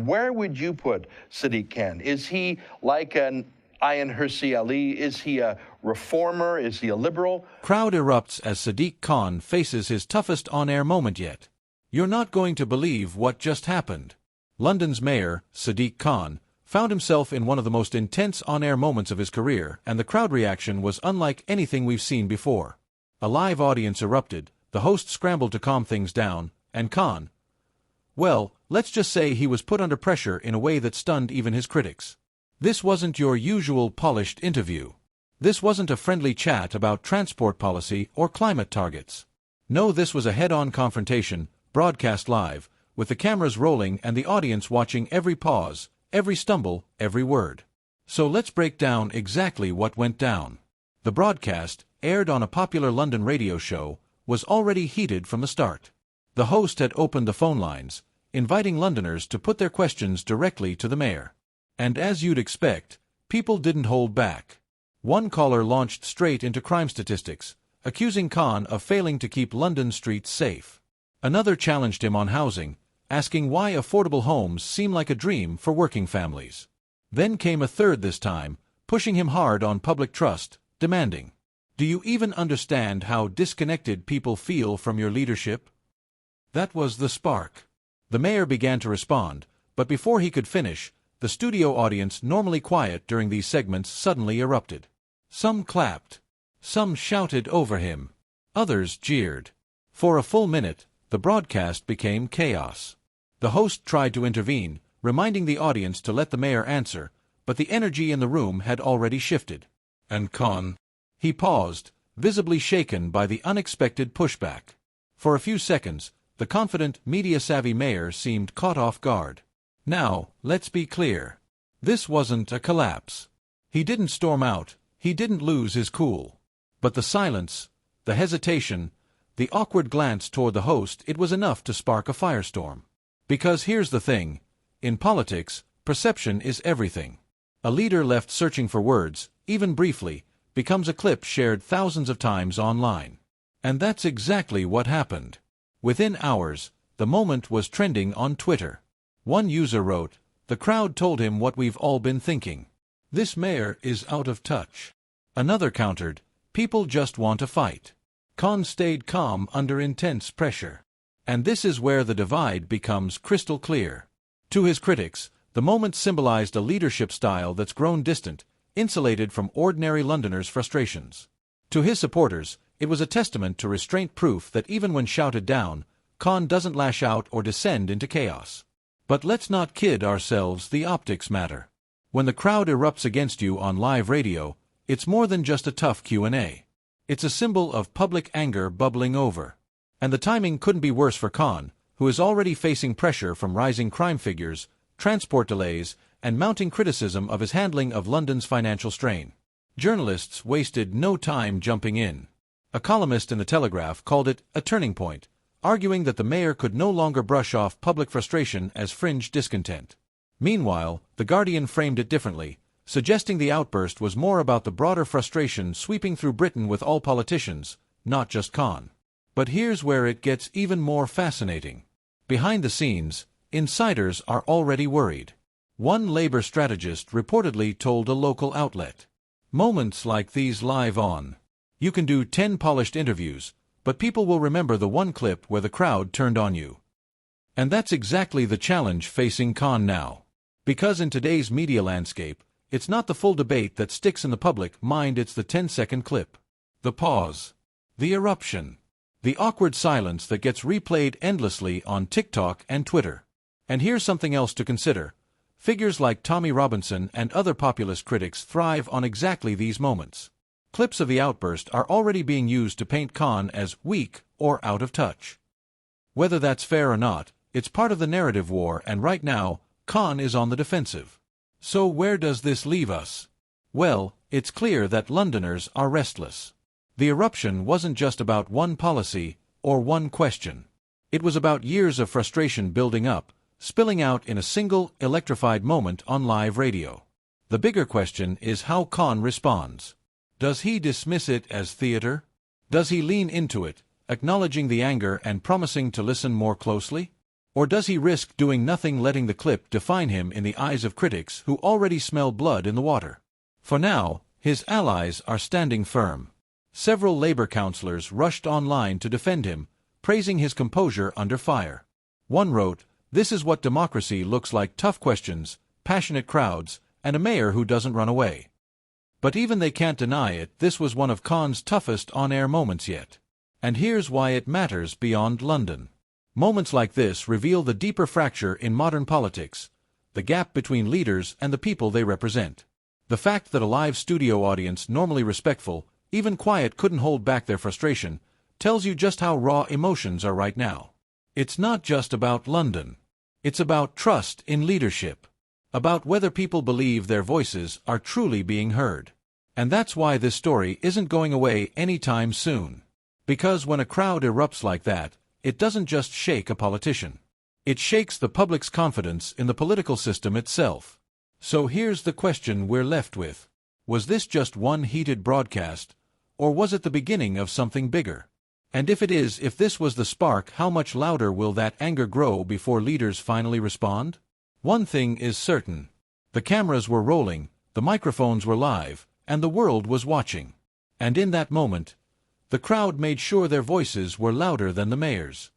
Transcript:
Where would you put Sadiq Khan? Is he like an Ayan Hirsi Ali? Is he a reformer? Is he a liberal? Crowd erupts as Sadiq Khan faces his toughest on-air moment yet. You're not going to believe what just happened. London's mayor, Sadiq Khan, found himself in one of the most intense on-air moments of his career, and the crowd reaction was unlike anything we've seen before. A live audience erupted, the host scrambled to calm things down, and Khan, well, let's just say he was put under pressure in a way that stunned even his critics. This wasn't your usual polished interview. This wasn't a friendly chat about transport policy or climate targets. No, this was a head-on confrontation, broadcast live, with the cameras rolling and the audience watching every pause, every stumble, every word. So let's break down exactly what went down. The broadcast, aired on a popular London radio show, was already heated from the start. The host had opened the phone lines, inviting Londoners to put their questions directly to the mayor. And as you'd expect, people didn't hold back. One caller launched straight into crime statistics, accusing Khan of failing to keep London streets safe. Another challenged him on housing, asking why affordable homes seem like a dream for working families. Then came a third this time, pushing him hard on public trust, demanding, "Do you even understand how disconnected people feel from your leadership?" That was the spark. The mayor began to respond, but before he could finish, the studio audience, normally quiet during these segments, suddenly erupted. Some clapped. Some shouted over him. Others jeered. For a full minute, the broadcast became chaos. The host tried to intervene, reminding the audience to let the mayor answer, but the energy in the room had already shifted. And Khan? He paused, visibly shaken by the unexpected pushback. For a few seconds, the confident, media-savvy mayor seemed caught off guard. Now, let's be clear. This wasn't a collapse. He didn't storm out, he didn't lose his cool. But the silence, the hesitation, the awkward glance toward the host, it was enough to spark a firestorm. Because here's the thing, in politics, perception is everything. A leader left searching for words, even briefly, becomes a clip shared thousands of times online. And that's exactly what happened. Within hours, the moment was trending on Twitter. One user wrote, "The crowd told him what we've all been thinking. This mayor is out of touch." Another countered, "People just want to fight." Khan stayed calm under intense pressure. And this is where the divide becomes crystal clear. To his critics, the moment symbolized a leadership style that's grown distant, insulated from ordinary Londoners' frustrations. To his supporters, it was a testament to restraint, proof that even when shouted down, Khan doesn't lash out or descend into chaos. But let's not kid ourselves, the optics matter. When the crowd erupts against you on live radio, it's more than just a tough Q&A. It's a symbol of public anger bubbling over. And the timing couldn't be worse for Khan, who is already facing pressure from rising crime figures, transport delays, and mounting criticism of his handling of London's financial strain. Journalists wasted no time jumping in. A columnist in The Telegraph called it a turning point, arguing that the mayor could no longer brush off public frustration as fringe discontent. Meanwhile, The Guardian framed it differently, suggesting the outburst was more about the broader frustration sweeping through Britain with all politicians, not just Khan. But here's where it gets even more fascinating. Behind the scenes, insiders are already worried. One Labour strategist reportedly told a local outlet, "Moments like these live on. You can do 10 polished interviews, but people will remember the one clip where the crowd turned on you." And that's exactly the challenge facing Khan now. Because in today's media landscape, it's not the full debate that sticks in the public mind, it's the 10-second clip. The pause. The eruption. The awkward silence that gets replayed endlessly on TikTok and Twitter. And here's something else to consider. Figures like Tommy Robinson and other populist critics thrive on exactly these moments. Clips of the outburst are already being used to paint Khan as weak or out of touch. Whether that's fair or not, it's part of the narrative war, and right now, Khan is on the defensive. So where does this leave us? Well, it's clear that Londoners are restless. The eruption wasn't just about one policy or one question. It was about years of frustration building up, spilling out in a single, electrified moment on live radio. The bigger question is how Khan responds. Does he dismiss it as theater? Does he lean into it, acknowledging the anger and promising to listen more closely? Or does he risk doing nothing, letting the clip define him in the eyes of critics who already smell blood in the water? For now, his allies are standing firm. Several labor councillors rushed online to defend him, praising his composure under fire. One wrote, "This is what democracy looks like: tough questions, passionate crowds, and a mayor who doesn't run away." But even they can't deny it, this was one of Khan's toughest on-air moments yet. And here's why it matters beyond London. Moments like this reveal the deeper fracture in modern politics, the gap between leaders and the people they represent. The fact that a live studio audience, normally respectful, even quiet, couldn't hold back their frustration, tells you just how raw emotions are right now. It's not just about London. It's about trust in leadership, about whether people believe their voices are truly being heard. And that's why this story isn't going away anytime soon. Because when a crowd erupts like that, it doesn't just shake a politician. It shakes the public's confidence in the political system itself. So here's the question we're left with. Was this just one heated broadcast, or was it the beginning of something bigger? And if it is, if this was the spark, how much louder will that anger grow before leaders finally respond? One thing is certain. The cameras were rolling, the microphones were live, and the world was watching. And in that moment, the crowd made sure their voices were louder than the mayor's.